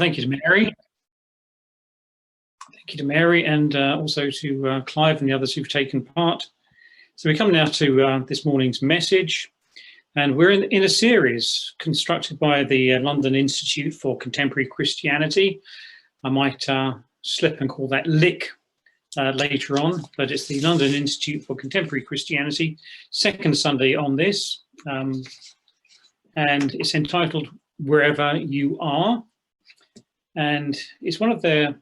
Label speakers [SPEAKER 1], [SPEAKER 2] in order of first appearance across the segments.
[SPEAKER 1] Thank you to Mary. Thank you to Mary and also to Clive and the others who've taken part. So we come now to this morning's message, and we're in a series constructed by the London Institute for Contemporary Christianity. I might slip and call that LIC later on, but it's the London Institute for Contemporary Christianity, second Sunday on this, and it's entitled Wherever You Are, and it's one of their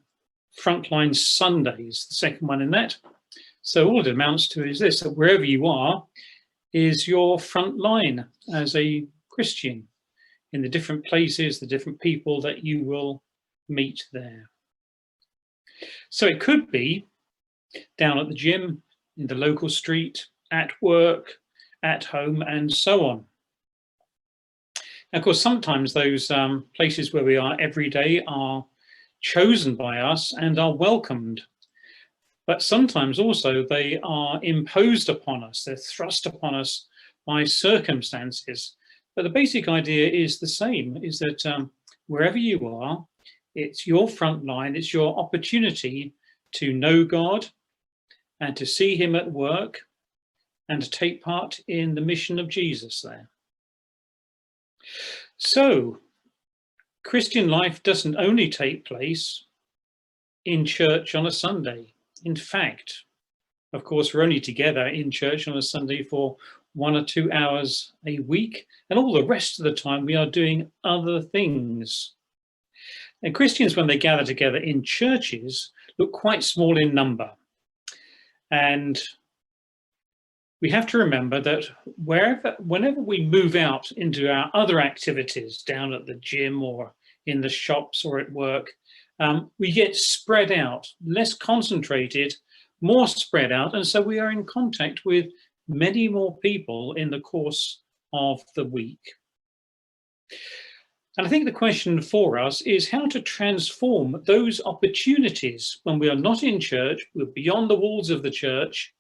[SPEAKER 1] frontline Sundays, the second one in that. So all it amounts to is this, that wherever you are is your front line as a Christian in the different places, the different people that you will meet there. So it could be down at the gym, in the local street, at work, at home, and so on. Now, of course, sometimes those places where we are every day are chosen by us and are welcomed. But sometimes also they are imposed upon us, they're thrust upon us by circumstances. But the basic idea is the same, is that wherever you are, it's your front line, it's your opportunity to know God and to see him at work and to take part in the mission of Jesus there. So, Christian life doesn't only take place in church on a Sunday. In fact, of course, we're only together in church on a Sunday for 1 or 2 hours a week, and all the rest of the time we are doing other things. And Christians, when they gather together in churches, look quite small in number. And we have to remember that whenever we move out into our other activities, down at the gym or in the shops or at work, we get spread out, less concentrated, more spread out, and so we are in contact with many more people in the course of the week. And I think the question for us is how to transform those opportunities when we are not in church, we're beyond the walls of the church,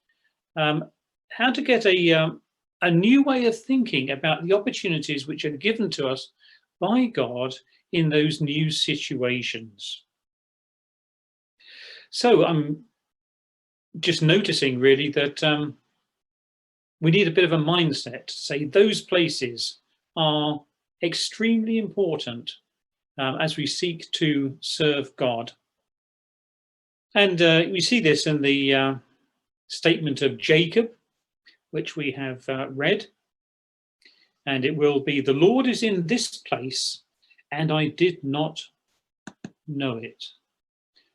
[SPEAKER 1] how to get a new way of thinking about the opportunities which are given to us by God in those new situations. So I'm just noticing really that we need a bit of a mindset to say those places are extremely important as we seek to serve God. And we see this in the statement of Jacob, which we have read, and it will be, the Lord is in this place, and I did not know it.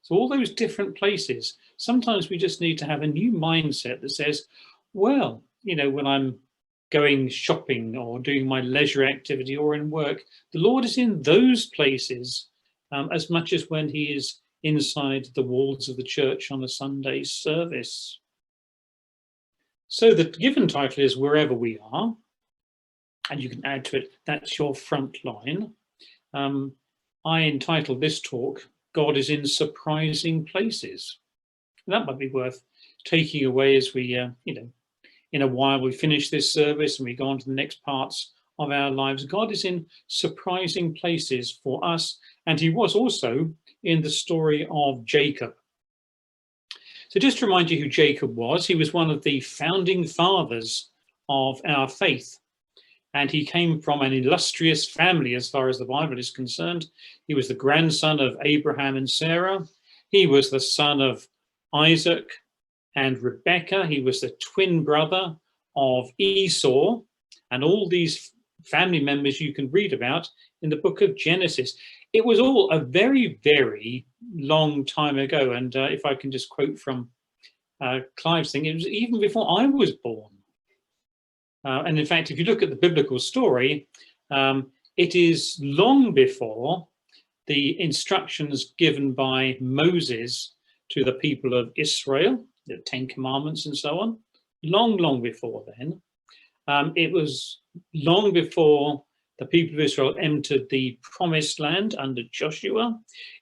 [SPEAKER 1] So all those different places, sometimes we just need to have a new mindset that says, well, you know, when I'm going shopping or doing my leisure activity or in work, the Lord is in those places as much as when he is inside the walls of the church on a Sunday service. So the given title is Wherever We Are, and you can add to it, that's your front line. I entitled this talk, God is in Surprising Places. And that might be worth taking away as we, in a while we finish this service and we go on to the next parts of our lives. God is in surprising places for us, and he was also in the story of Jacob. So just to remind you who Jacob was, he was one of the founding fathers of our faith. And he came from an illustrious family as far as the Bible is concerned. He was the grandson of Abraham and Sarah. He was the son of Isaac and Rebekah. He was the twin brother of Esau. And all these family members you can read about in the book of Genesis. It was all a very, very long time ago. And if I can just quote from Clive's thing, it was even before I was born. And in fact, if you look at the biblical story, it is long before the instructions given by Moses to the people of Israel, the 10 Commandments and so on, long before then. It was long before the people of Israel entered the promised land under Joshua.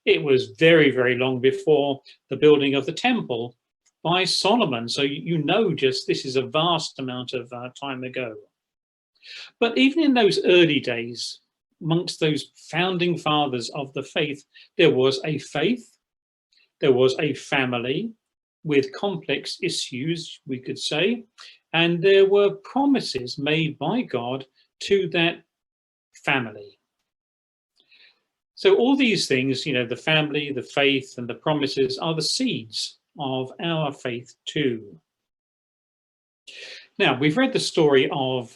[SPEAKER 1] It was very, very long before the building of the temple by Solomon. So you know just this is a vast amount of time ago. But even in those early days, amongst those founding fathers of the faith, there was a faith, there was a family with complex issues, we could say, and there were promises made by God to that family. So all these things, the family, the faith, and the promises are the seeds of our faith too. Now, we've read the story of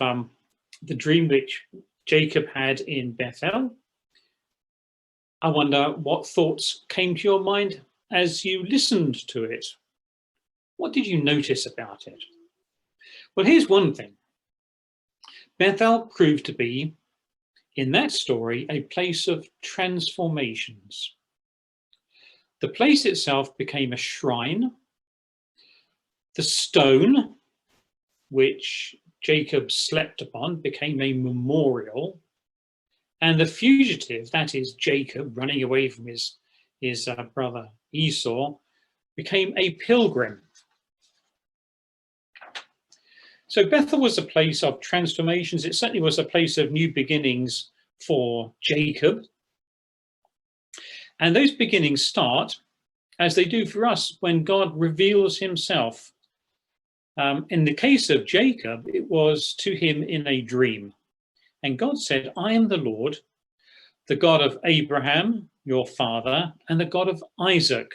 [SPEAKER 1] the dream which Jacob had in Bethel. I wonder what thoughts came to your mind as you listened to it. What did you notice about it? Well, here's one thing. Bethel proved to be, in that story, a place of transformations. The place itself became a shrine. The stone which Jacob slept upon became a memorial. And the fugitive, that is Jacob running away from his brother Esau, became a pilgrim. So Bethel was a place of transformations. It certainly was a place of new beginnings for Jacob. And those beginnings start, as they do for us, when God reveals himself. In the case of Jacob, it was to him in a dream. And God said, I am the Lord, the God of Abraham, your father, and the God of Isaac.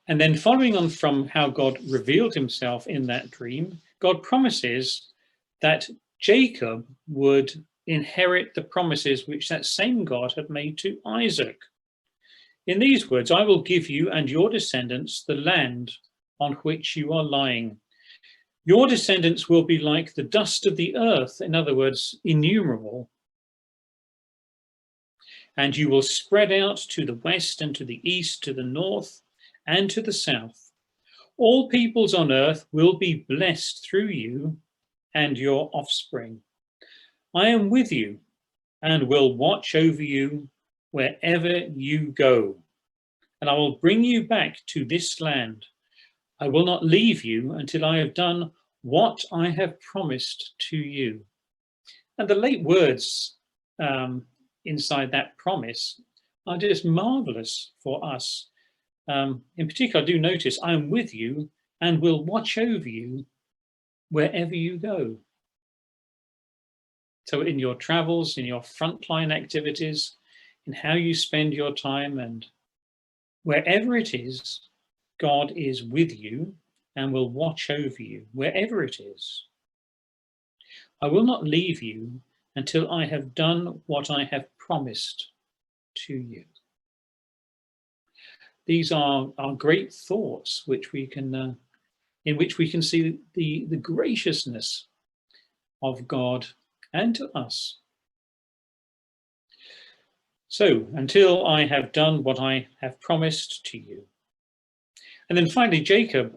[SPEAKER 1] And then following on from how God revealed himself in that dream, God promises that Jacob would inherit the promises which that same God had made to Isaac. In these words, I will give you and your descendants the land on which you are lying. Your descendants will be like the dust of the earth, in other words, innumerable. And you will spread out to the west and to the east, to the north and to the south. All peoples on earth will be blessed through you and your offspring. I am with you and will watch over you wherever you go, and I will bring you back to this land. I will not leave you until I have done what I have promised to you. And the late words inside that promise are just marvelous for us. In particular, I do notice, I am with you and will watch over you wherever you go. So in your travels, in your frontline activities, in how you spend your time, and wherever it is, God is with you and will watch over you, wherever it is. I will not leave you until I have done what I have promised to you. These are great thoughts which we can, in which we can see the graciousness of God and to us. So, until I have done what I have promised to you. And then finally, Jacob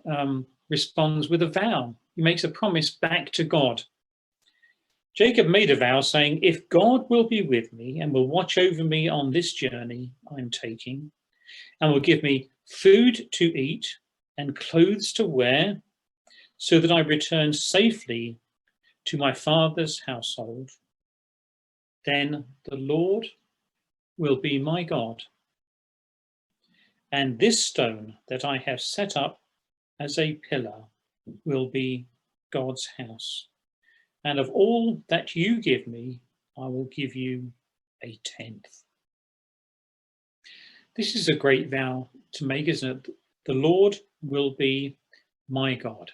[SPEAKER 1] responds with a vow. He makes a promise back to God. Jacob made a vow saying, if God will be with me and will watch over me on this journey I'm taking, and will give me food to eat and clothes to wear, so that I return safely to my father's household, then the Lord will be my God. And this stone that I have set up as a pillar will be God's house. And of all that you give me, I will give you a tenth. This is a great vow to make, isn't it? The Lord will be my God.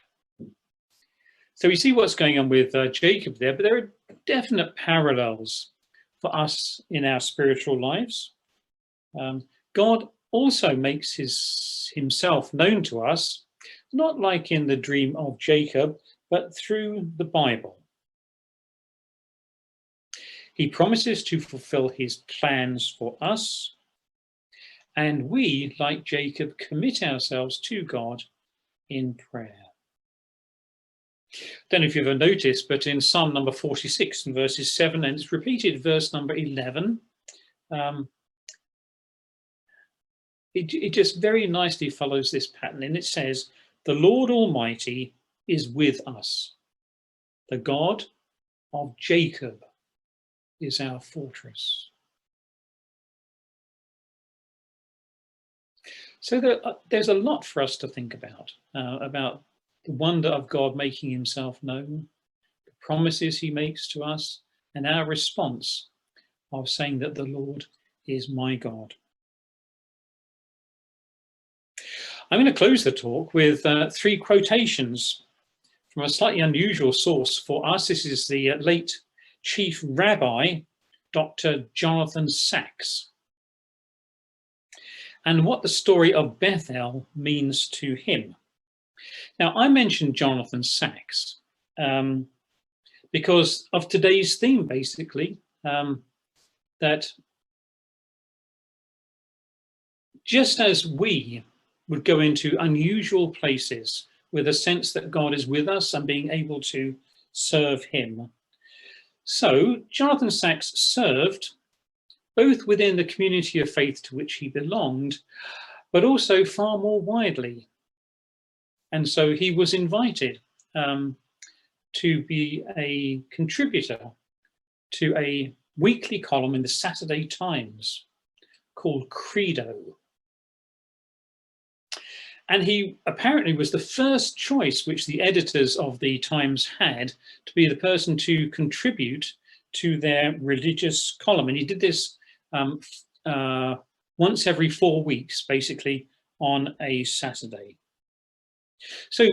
[SPEAKER 1] So we see what's going on with Jacob there, but there are definite parallels for us in our spiritual lives. God also makes himself known to us, not like in the dream of Jacob, but through the Bible. He promises to fulfill his plans for us, and we, like Jacob, commit ourselves to God in prayer. Don't know if you've ever noticed, but in Psalm number 46 and verses 7, and it's repeated verse number 11, it just very nicely follows this pattern, and it says, the Lord Almighty is with us. The God of Jacob is our fortress. So there's a lot for us to think about the wonder of God making himself known, the promises he makes to us, and our response of saying that the Lord is my God. I'm going to close the talk with 3 quotations from a slightly unusual source for us. This is the late Chief Rabbi, Dr. Jonathan Sacks, and what the story of Bethel means to him. Now, I mentioned Jonathan Sacks because of today's theme, basically, that just as we would go into unusual places with a sense that God is with us and being able to serve him, so Jonathan Sacks served both within the community of faith to which he belonged, but also far more widely. And so he was invited to be a contributor to a weekly column in the Saturday Times called Credo. And he apparently was the first choice which the editors of the Times had to be the person to contribute to their religious column. And he did this once every 4 weeks, basically, on a Saturday. So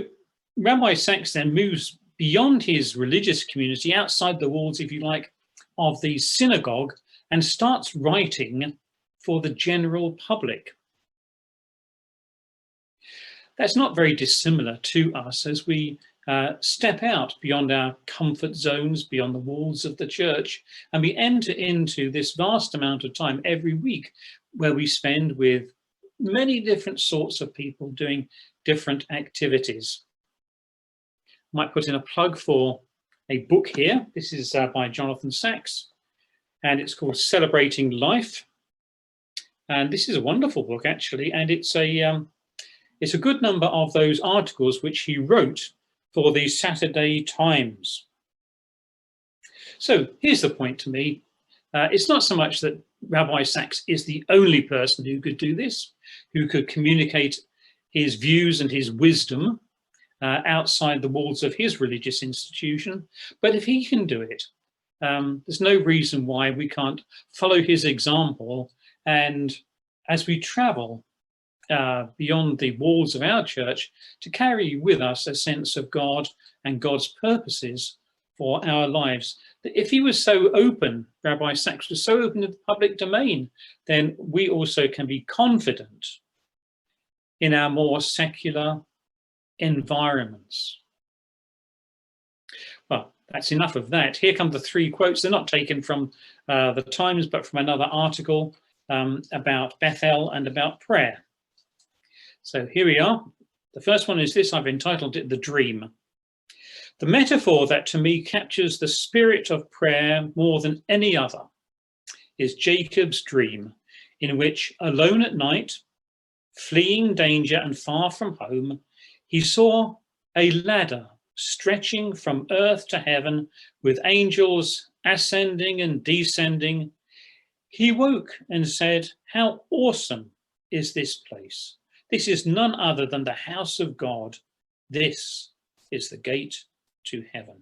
[SPEAKER 1] Rabbi Sacks then moves beyond his religious community, outside the walls, if you like, of the synagogue, and starts writing for the general public. That's not very dissimilar to us as we step out beyond our comfort zones, beyond the walls of the church, and we enter into this vast amount of time every week where we spend with many different sorts of people doing different activities. I might put in a plug for a book here. This is by Jonathan Sacks, and it's called Celebrating Life. And this is a wonderful book, actually, and it's a good number of those articles which he wrote for the Saturday Times. So here's the point to me. It's not so much that Rabbi Sacks is the only person who could do this, who could communicate his views and his wisdom outside the walls of his religious institution. But if he can do it, there's no reason why we can't follow his example. And as we travel beyond the walls of our church, to carry with us a sense of God and God's purposes for our lives. If he was so open, Rabbi Sacks was so open to the public domain, then we also can be confident in our more secular environments. Well, that's enough of that. Here come the 3 quotes. They're not taken from the Times, but from another article about Bethel and about prayer. So here we are. The first one is this. I've entitled it The Dream. The metaphor that to me captures the spirit of prayer more than any other is Jacob's dream, in which, alone at night, fleeing danger and far from home, he saw a ladder stretching from earth to heaven with angels ascending and descending. He woke and said, "How awesome is this place? This is none other than the house of God. This is the gate to heaven."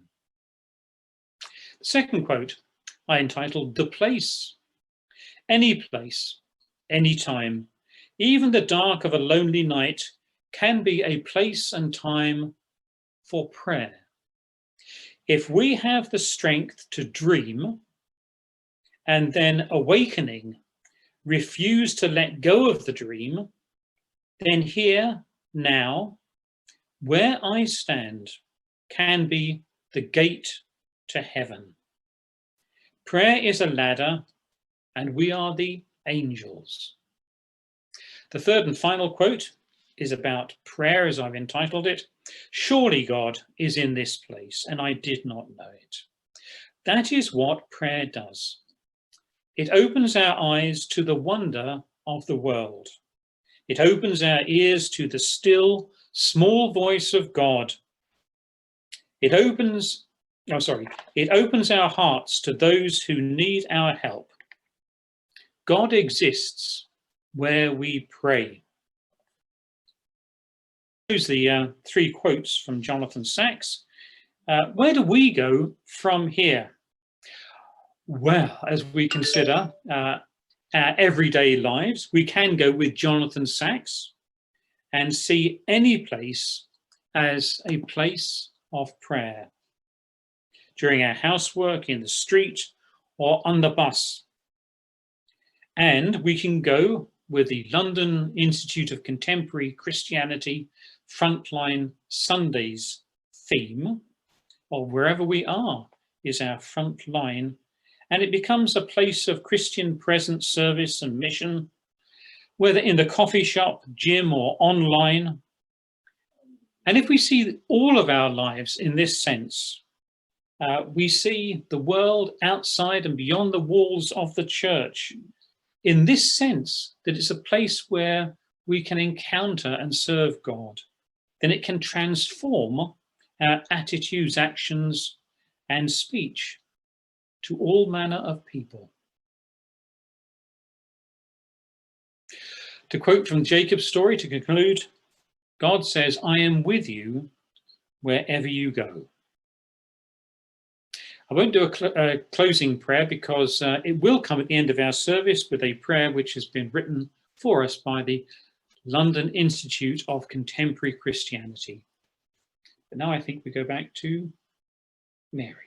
[SPEAKER 1] The second quote I entitled The Place. Any place, any time, even the dark of a lonely night can be a place and time for prayer. If we have the strength to dream and then awakening, refuse to let go of the dream, then here, now, where I stand can be the gate to heaven. Prayer is a ladder, and we are the angels. The third and final quote is about prayer, as I've entitled it. Surely God is in this place, and I did not know it. That is what prayer does. It opens our eyes to the wonder of the world. It opens our ears to the still, small voice of God. It opens Oh, sorry. It opens our hearts to those who need our help. God exists where we pray. Here's the 3 quotes from Jonathan Sacks. Where do we go from here? Well, as we consider our everyday lives, we can go with Jonathan Sacks and see any place as a place of prayer. During our housework, in the street, or on the bus. And we can go with the London Institute of Contemporary Christianity Frontline Sundays theme, or wherever we are is our front line, and it becomes a place of Christian presence, service and mission, whether in the coffee shop, gym or online. And if we see all of our lives in this sense, we see the world outside and beyond the walls of the church in this sense that it's a place where we can encounter and serve God. Then it can transform our attitudes, actions, and speech to all manner of people. To quote from Jacob's story to conclude, God says, "I am with you wherever you go." I won't do a closing prayer because it will come at the end of our service with a prayer which has been written for us by the London Institute of Contemporary Christianity. But now I think we go back to Mary.